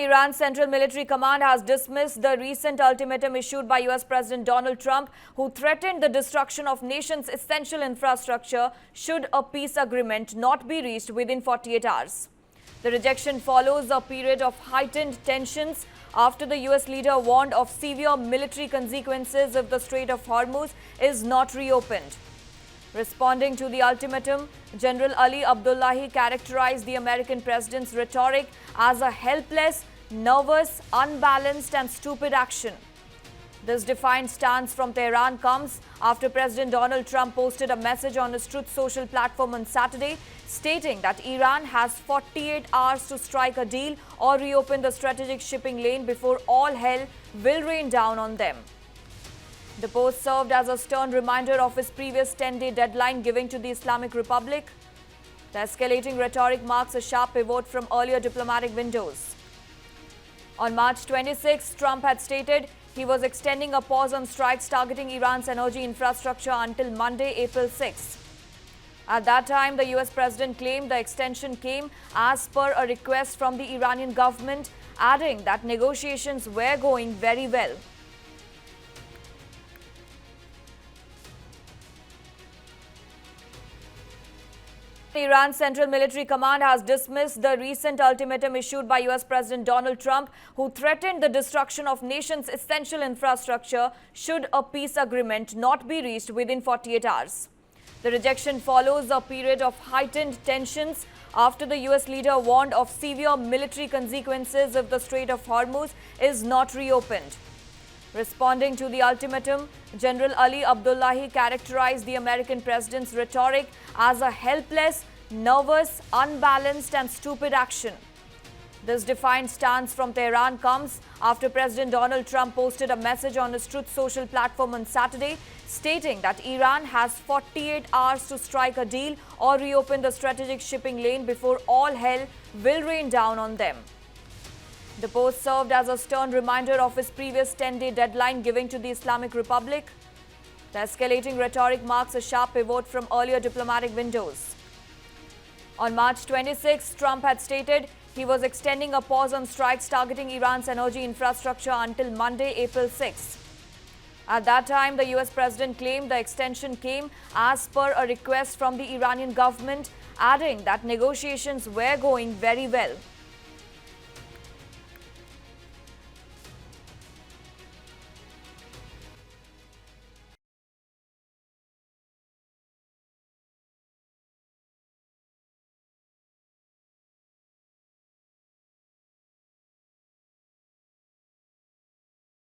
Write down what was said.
Iran's Central Military Command has dismissed the recent ultimatum issued by US President Donald Trump, who threatened the destruction of nation's essential infrastructure should a peace agreement not be reached within 48 hours. The rejection follows a period of heightened tensions after the US leader warned of severe military consequences if the Strait of Hormuz is not reopened. Responding to the ultimatum, General Ali Abdullahi characterized the American president's rhetoric as a helpless, nervous, unbalanced and stupid action. This defiant stance from Tehran comes after President Donald Trump posted a message on his Truth Social platform on Saturday, stating that Iran has 48 hours to strike a deal or reopen the strategic shipping lane before all hell will rain down on them. The post served as a stern reminder of his previous 10-day deadline given to the Islamic Republic. The escalating rhetoric marks a sharp pivot from earlier diplomatic windows. On March 26, Trump had stated he was extending a pause on strikes targeting Iran's energy infrastructure until Monday, April 6. At that time, the US president claimed the extension came as per a request from the Iranian government, adding that negotiations were going very well. Iran's Central Military Command has dismissed the recent ultimatum issued by US President Donald Trump, who threatened the destruction of nation's essential infrastructure should a peace agreement not be reached within 48 hours. The rejection follows a period of heightened tensions after the US leader warned of severe military consequences if the Strait of Hormuz is not reopened. Responding to the ultimatum, General Ali Abdullahi characterized the American president's rhetoric as a helpless, nervous, unbalanced and stupid action. This defiant stance from Tehran comes after President Donald Trump posted a message on his Truth Social platform on Saturday, stating that Iran has 48 hours to strike a deal or reopen the strategic shipping lane before all hell will rain down on them. The post served as a stern reminder of his previous 10-day deadline given to the Islamic Republic. The escalating rhetoric marks a sharp pivot from earlier diplomatic windows. On March 26, Trump had stated he was extending a pause on strikes targeting Iran's energy infrastructure until Monday, April 6. At that time, the US president claimed the extension came as per a request from the Iranian government, adding that negotiations were going very well.